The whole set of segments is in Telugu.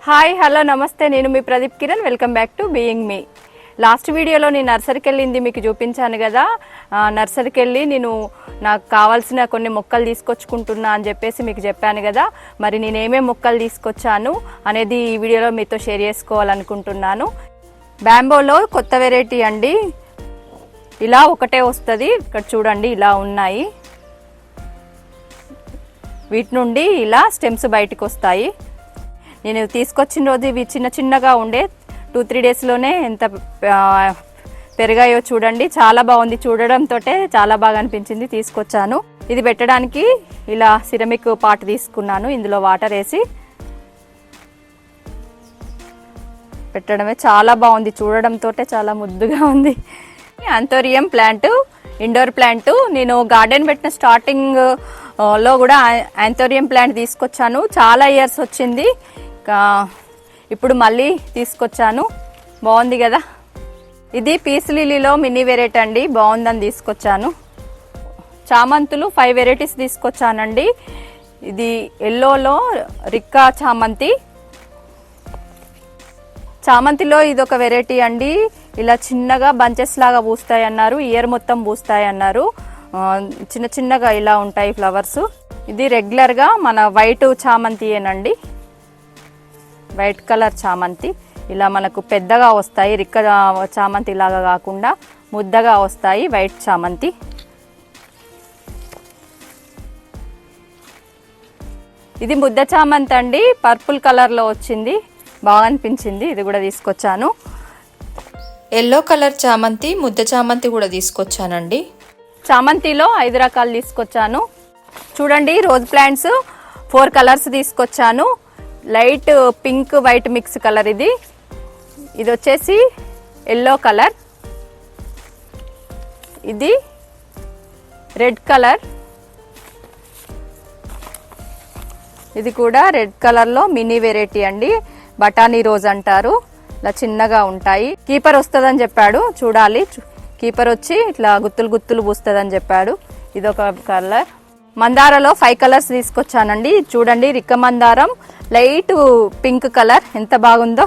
హాయ్ హలో నమస్తే, నేను మీ Pradeep Kiran. Welcome back to being me. Last వీడియోలో నేను నర్సరీకి వెళ్ళింది మీకు చూపించాను కదా. నర్సరీకి వెళ్ళి నేను నాకు కావాల్సిన కొన్ని మొక్కలు తీసుకొచ్చుకుంటున్నా అని చెప్పేసి మీకు చెప్పాను కదా. మరి నేను ఏమేమి మొక్కలు తీసుకొచ్చాను అనేది ఈ వీడియోలో మీతో షేర్ చేసుకోవాలనుకుంటున్నాను. బ్యాంబోలో కొత్త వెరైటీ అండి. ఇలా ఒకటే వస్తుంది. ఇక్కడ చూడండి, ఇలా ఉన్నాయి. వీటి నుండి ఇలా స్టెమ్స్ బయటకు వస్తాయి. నేను తీసుకొచ్చిన రోజు ఇవి చిన్న చిన్నగా ఉండే 2-3 డేస్లోనే ఎంత పెరిగాయో చూడండి. చాలా బాగుంది, చూడడంతో చాలా బాగా అనిపించింది, తీసుకొచ్చాను. ఇది పెట్టడానికి ఇలా సిరమిక్ పాట్ తీసుకున్నాను. ఇందులో వాటర్ వేసి పెట్టడమే చాలా బాగుంది, చూడడంతో చాలా ముద్దుగా ఉంది. ఆంథోరియం ప్లాంట్, ఇండోర్ ప్లాంట్. నేను గార్డెన్ పెట్టిన స్టార్టింగ్ లో కూడా ఆంథోరియం ప్లాంట్ తీసుకొచ్చాను. చాలా ఇయర్స్ వచ్చింది, ఇప్పుడు మళ్ళీ తీసుకొచ్చాను. బాగుంది కదా. ఇది పీస్ లిలీలో మినీ వెరైటీ అండి, బాగుందని తీసుకొచ్చాను. చామంతులు 5 వెరైటీస్ తీసుకొచ్చానండి. ఇది ఎల్లోలో రిక్కా చామంతి. చామంతిలో ఇది ఒక వెరైటీ అండి. ఇలా చిన్నగా బంచెస్ లాగా పూస్తాయి అన్నారు, ఇయర్ మొత్తం పూస్తాయి అన్నారు. చిన్న చిన్నగా ఇలా ఉంటాయి ఫ్లవర్స్. ఇది రెగ్యులర్గా మన వైట్ చామంతియేనండి, వైట్ కలర్ చామంతి. ఇలా మనకు పెద్దగా వస్తాయి, రిక్క చామంతి లాగా కాకుండా ముద్దగా వస్తాయి వైట్ చామంతి. ఇది ముద్ద చామంతి అండి, పర్పుల్ కలర్లో వచ్చింది, బాగా అనిపించింది. ఇది కూడా తీసుకొచ్చాను. ఎల్లో కలర్ చామంతి, ముద్ద చామంతి కూడా తీసుకొచ్చానండి. చామంతిలో 5 రకాలు తీసుకొచ్చాను. చూడండి, రోజ్ ప్లాంట్స్ 4 కలర్స్ తీసుకొచ్చాను. Light pink white mix colour ఇది. ఇది వచ్చేసి ఎల్లో కలర్. ఇది రెడ్ కలర్. ఇది కూడా రెడ్ కలర్లో మినీ వెరైటీ అండి, బఠానీ రోజ్ అంటారు. ఇలా చిన్నగా ఉంటాయి. కీపర్ వస్తుందని చెప్పాడు, చూడాలి. కీపర్ వచ్చి ఇట్లా గుత్తులు గుత్తులు పూస్తుందని చెప్పాడు. ఇదొక కలర్. మందారలో 5 కలర్స్ తీసుకొచ్చానండి. చూడండి, రిక్క మందారం లైట్ పింక్ కలర్ ఎంత బాగుందో.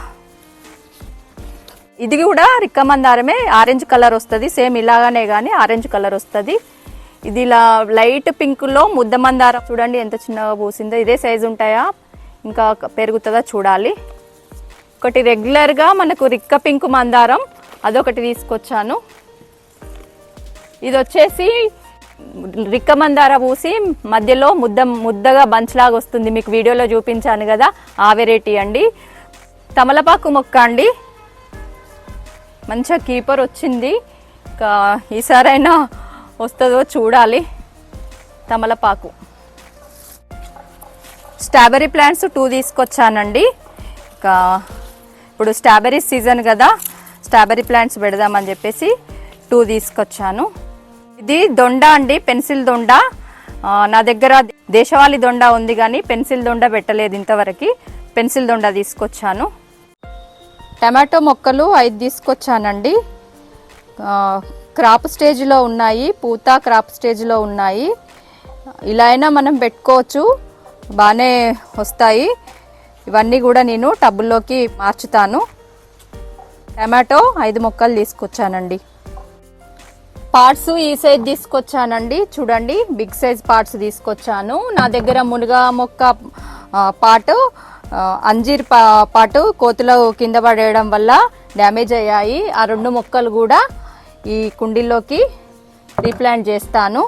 ఇది కూడా రిక్క మందారమే, ఆరెంజ్ కలర్ వస్తుంది. సేమ్ ఇలాగానే కానీ ఆరెంజ్ కలర్ వస్తుంది. ఇది ఇలా లైట్ పింక్లో ముద్ద మందారం. చూడండి ఎంత చిన్నగా పూసిందో. ఇదే సైజు ఉంటాయా, ఇంకా పెరుగుతుందా చూడాలి. ఒకటి రెగ్యులర్గా మనకు రిక్క పింక్ మందారం, అదొకటి తీసుకొచ్చాను. ఇది వచ్చేసి రిక్క మందార పూసి మధ్యలో ముద్దగా బంచ్లాగా వస్తుంది, మీకు వీడియోలో చూపించాను కదా, ఆ వెరైటీ అండి. తమలపాకు మొక్క అండి, మంచిగా కీపర్ వచ్చింది. ఇంకా ఈసారైనా వస్తుందో చూడాలి. తమలపాకు. స్ట్రాబెర్రీ ప్లాంట్స్ 2 తీసుకొచ్చానండి. ఇంకా ఇప్పుడు స్ట్రాబెర్రీ సీజన్ కదా, స్ట్రాబెర్రీ ప్లాంట్స్ పెడదామని చెప్పేసి 2 తీసుకొచ్చాను. ఇది దొండ అండి, పెన్సిల్ దొండ. నా దగ్గర దేశవాళీ దొండ ఉంది కానీ పెన్సిల్ దొండ పెట్టలేదు ఇంతవరకు. పెన్సిల్ దొండ తీసుకొచ్చాను. టమాటో మొక్కలు 5 తీసుకొచ్చానండి. క్రాప్ స్టేజ్లో ఉన్నాయి, పూత క్రాప్ స్టేజ్లో ఉన్నాయి. ఇలా అయినా మనం పెట్టుకోవచ్చు, బాగానే వస్తాయి. ఇవన్నీ కూడా నేను టబ్బుల్లోకి మార్చుతాను. టమాటో 5 మొక్కలు తీసుకొచ్చానండి. పార్ట్స్ ఈ సైజ్ తీసుకొచ్చానండి. చూడండి, బిగ్ సైజ్ పార్ట్స్ తీసుకొచ్చాను. నా దగ్గర మునగ మొక్క పాటు, అంజీర్ పాటు కోతులు కింద పడేయడం వల్ల డ్యామేజ్ అయ్యాయి. ఆ 2 మొక్కలు కూడా ఈ కుండీల్లోకి రీప్లాంట్ చేస్తాను.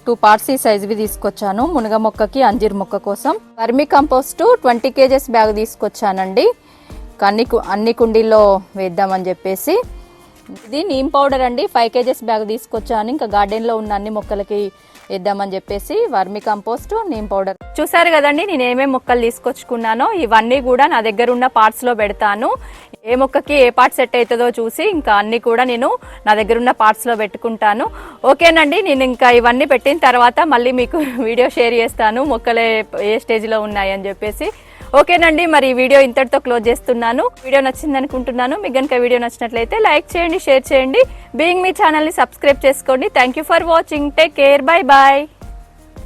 2 పార్ట్స్ ఈ సైజువి తీసుకొచ్చాను, మునగ మొక్కకి అంజీర్ మొక్క కోసం. వర్మీ కంపోస్ట్ 20 kgs బ్యాగ్ తీసుకొచ్చానండి. అన్ని కుండీల్లో వేద్దామని చెప్పేసి. ఇది నీమ్ పౌడర్ అండి, 5 kgs బ్యాగ్ తీసుకొచ్చాను. ఇంకా గార్డెన్లో ఉన్న అన్ని మొక్కలకి వేద్దామని చెప్పేసి వర్మి కంపోస్ట్, నీమ్ పౌడర్. చూసారు కదండి నేను ఏమేమి మొక్కలు తీసుకొచ్చుకున్నానో. ఇవన్నీ కూడా నా దగ్గర ఉన్న పార్ట్స్లో పెడతాను. ఏ మొక్కకి ఏ పార్ట్ సెట్ అవుతుందో చూసి ఇంకా అన్ని కూడా నేను నా దగ్గర ఉన్న పార్ట్స్లో పెట్టుకుంటాను. ఓకేనండి, నేను ఇంకా ఇవన్నీ పెట్టిన తర్వాత మళ్ళీ మీకు వీడియో షేర్ చేస్తాను, మొక్కలు ఏ స్టేజ్లో ఉన్నాయని చెప్పేసి. ఓకేనండి, మరి వీడియో ఇంతటితో క్లోజ్ చేస్తున్నాను. వీడియో నచ్చింది అనుకుంటున్నాను. మీకు కనుక వీడియో నచ్చినట్లయితే లైక్ చేయండి, షేర్ చేయండి. బీయింగ్ మీ ఛానల్ని సబ్స్క్రైబ్ చేసుకోండి. Thank you for watching. Take care. Bye bye.